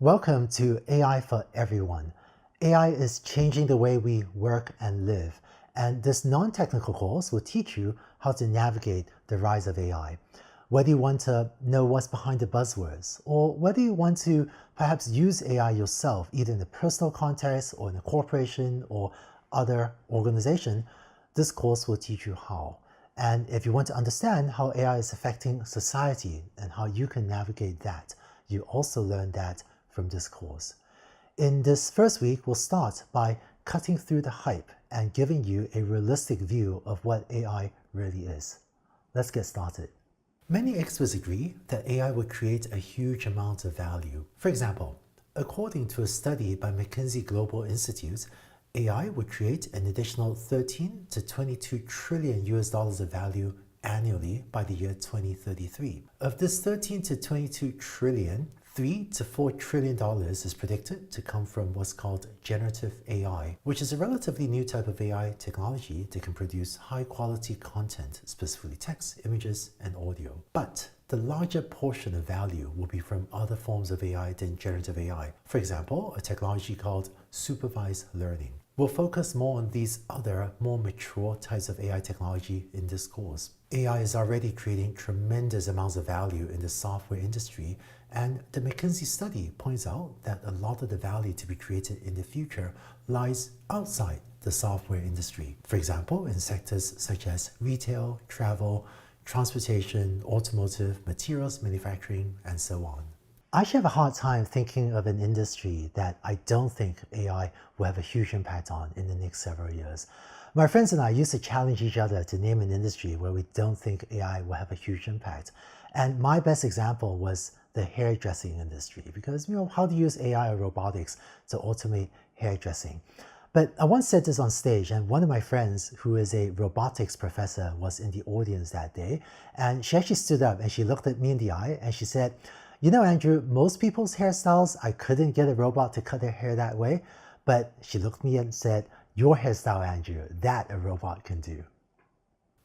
Welcome to AI for Everyone. AI is changing the way we work and live, and this non-technical course will teach you how to navigate the rise of AI. Whether you want to know what's behind the buzzwords, or whether you want to perhaps use AI yourself, either in a personal context or in a corporation or other organization, this course will teach you how. And if you want to understand how AI is affecting society and how you can navigate that, you also learn that from this course. In this first week, we'll start by cutting through the hype and giving you a realistic view of what AI really is. Let's get started. Many experts agree that AI will create a huge amount of value. For example, according to a study by McKinsey Global Institute, AI would create an additional 13 to 22 trillion US dollars of value annually by the year 2033. Of this 13 to 22 trillion, $3 to $4 trillion is predicted to come from what's called generative AI, which is a relatively new type of AI technology that can produce high-quality content, specifically text, images, and audio. But the larger portion of value will be from other forms of AI than generative AI. For example, a technology called supervised learning. We'll focus more on these other, more mature types of AI technology in this course. AI is already creating tremendous amounts of value in the software industry, and the McKinsey study points out that a lot of the value to be created in the future lies outside the software industry. For example, in sectors such as retail, travel, transportation, automotive, materials manufacturing, and so on. I actually have a hard time thinking of an industry that I don't think AI will have a huge impact on in the next several years. My friends and I used to challenge each other to name an industry where we don't think AI will have a huge impact. And my best example was the hairdressing industry, because how do you use AI or robotics to automate hairdressing? But I once said this on stage, and one of my friends who is a robotics professor was in the audience that day, and she actually stood up and she looked at me in the eye and she said, Andrew, most people's hairstyles, I couldn't get a robot to cut their hair that way, but she looked at me and said, your hairstyle, Andrew, that a robot can do.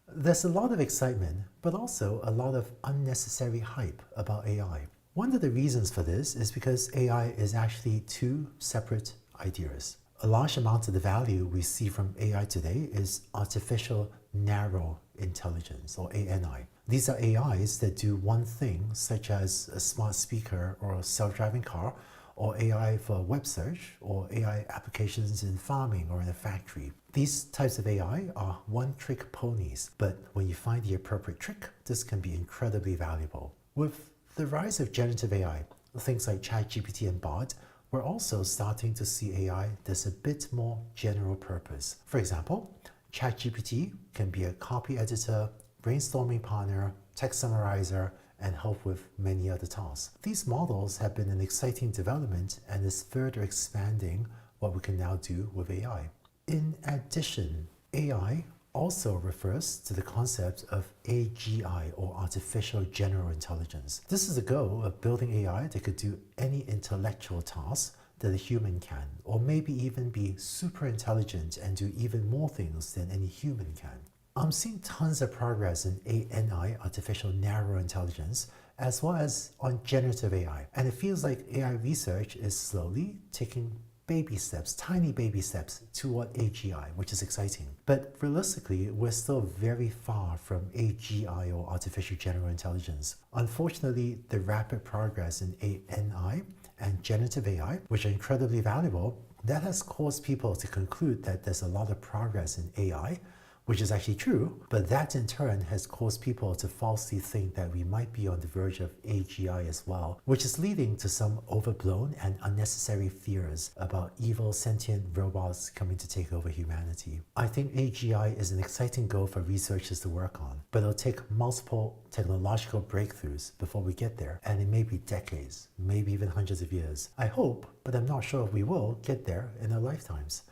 There's a lot of excitement, but also a lot of unnecessary hype about AI. One of the reasons for this is because AI is actually two separate ideas. A large amount of the value we see from AI today is artificial narrow intelligence, or ANI. These are AIs that do one thing, such as a smart speaker or a self-driving car, or AI for web search, or AI applications in farming or in a factory. These types of AI are one-trick ponies, but when you find the appropriate trick, this can be incredibly valuable. With the rise of generative AI, things like ChatGPT and Bard, we're also starting to see AI that's a bit more general purpose. For example, ChatGPT can be a copy editor, brainstorming partner, text summarizer, and help with many other tasks. These models have been an exciting development and is further expanding what we can now do with AI. In addition, AI also refers to the concept of AGI, or artificial general intelligence. This is the goal of building AI that could do any intellectual task that a human can, or maybe even be super intelligent and do even more things than any human can. I'm seeing tons of progress in ANI, artificial narrow intelligence, as well as on generative AI. And it feels like AI research is slowly taking baby steps, tiny baby steps toward AGI, which is exciting. But realistically, we're still very far from AGI, or artificial general intelligence. Unfortunately, the rapid progress in ANI and generative AI, which are incredibly valuable, that has caused people to conclude that there's a lot of progress in AI, which is actually true, but that in turn has caused people to falsely think that we might be on the verge of AGI as well, which is leading to some overblown and unnecessary fears about evil sentient robots coming to take over humanity. I think AGI is an exciting goal for researchers to work on, but it'll take multiple technological breakthroughs before we get there, and it may be decades, maybe even hundreds of years. I hope, but I'm not sure if we will get there in our lifetimes.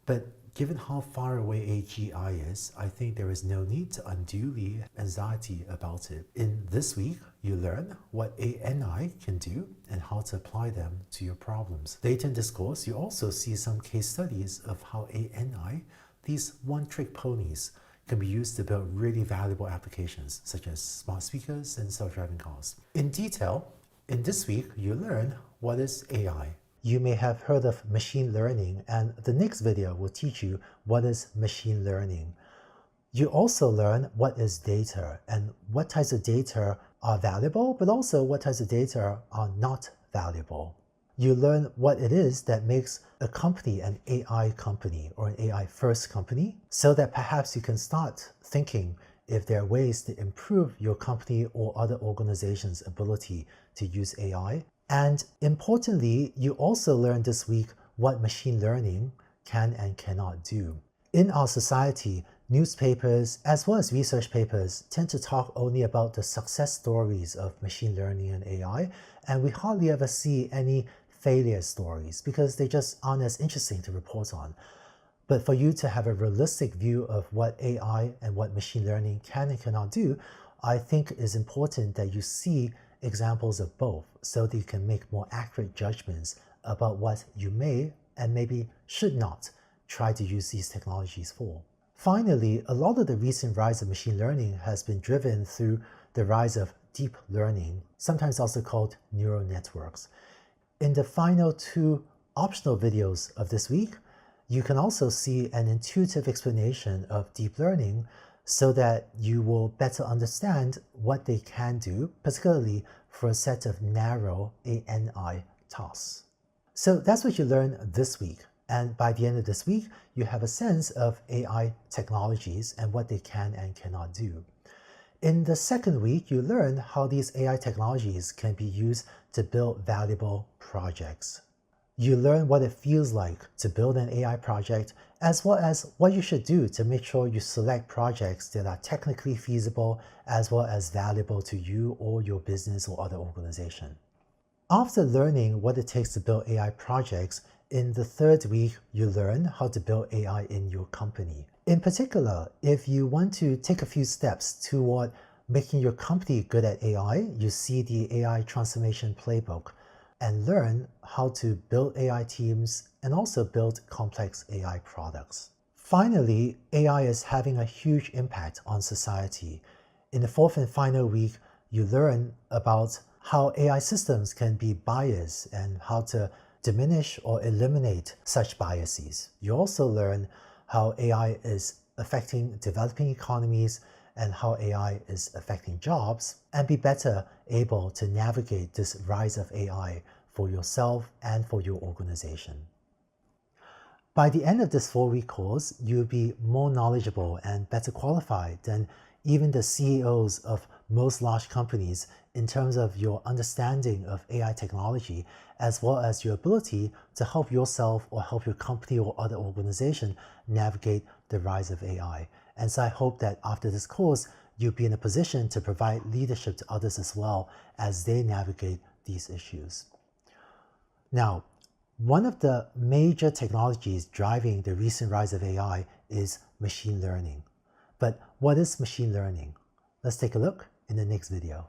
But given how far away AGI is, I think there is no need to unduly anxiety about it. In this week, you learn what ANI can do and how to apply them to your problems. Later in this course, you also see some case studies of how ANI, these one-trick ponies, can be used to build really valuable applications such as smart speakers and self-driving cars. In detail, In this week, you learn what is AI. You may have heard of machine learning, and the next video will teach you what is machine learning. You also learn what is data and what types of data are valuable, but also what types of data are not valuable. You learn what it is that makes a company an AI company or an AI first company, so that perhaps you can start thinking if there are ways to improve your company or other organizations' ability to use AI. And importantly, you also learn this week what machine learning can and cannot do. In our society, newspapers as well as research papers tend to talk only about the success stories of machine learning and AI, and we hardly ever see any failure stories because they just aren't as interesting to report on. But for you to have a realistic view of what AI and what machine learning can and cannot do, I think it is important that you see examples of both so that you can make more accurate judgments about what you may and maybe should not try to use these technologies for. Finally, a lot of the recent rise of machine learning has been driven through the rise of deep learning, sometimes also called neural networks. In the final 2 optional videos of this week, you can also see an intuitive explanation of deep learning so that you will better understand what they can do, particularly for a set of narrow ANI tasks. So that's what you learn this week. And by the end of this week, you have a sense of AI technologies and what they can and cannot do. In the second week, you learn how these AI technologies can be used to build valuable projects. You learn what it feels like to build an AI project, as well as what you should do to make sure you select projects that are technically feasible, as well as valuable to you or your business or other organization. After learning what it takes to build AI projects, in the third week, you learn how to build AI in your company. In particular, if you want to take a few steps toward making your company good at AI, you see the AI transformation playbook and learn how to build AI teams and also build complex AI products. Finally, AI is having a huge impact on society. In the fourth and final week, you learn about how AI systems can be biased and how to diminish or eliminate such biases. You also learn how AI is affecting developing economies and how AI is affecting jobs, and be better able to navigate this rise of AI for yourself and for your organization. By the end of this 4-week course, you'll be more knowledgeable and better qualified than even the CEOs of most large companies in terms of your understanding of AI technology, as well as your ability to help yourself or help your company or other organization navigate the rise of AI. And so I hope that after this course, you'll be in a position to provide leadership to others as well as they navigate these issues. Now, one of the major technologies driving the recent rise of AI is machine learning. But what is machine learning? Let's take a look in the next video.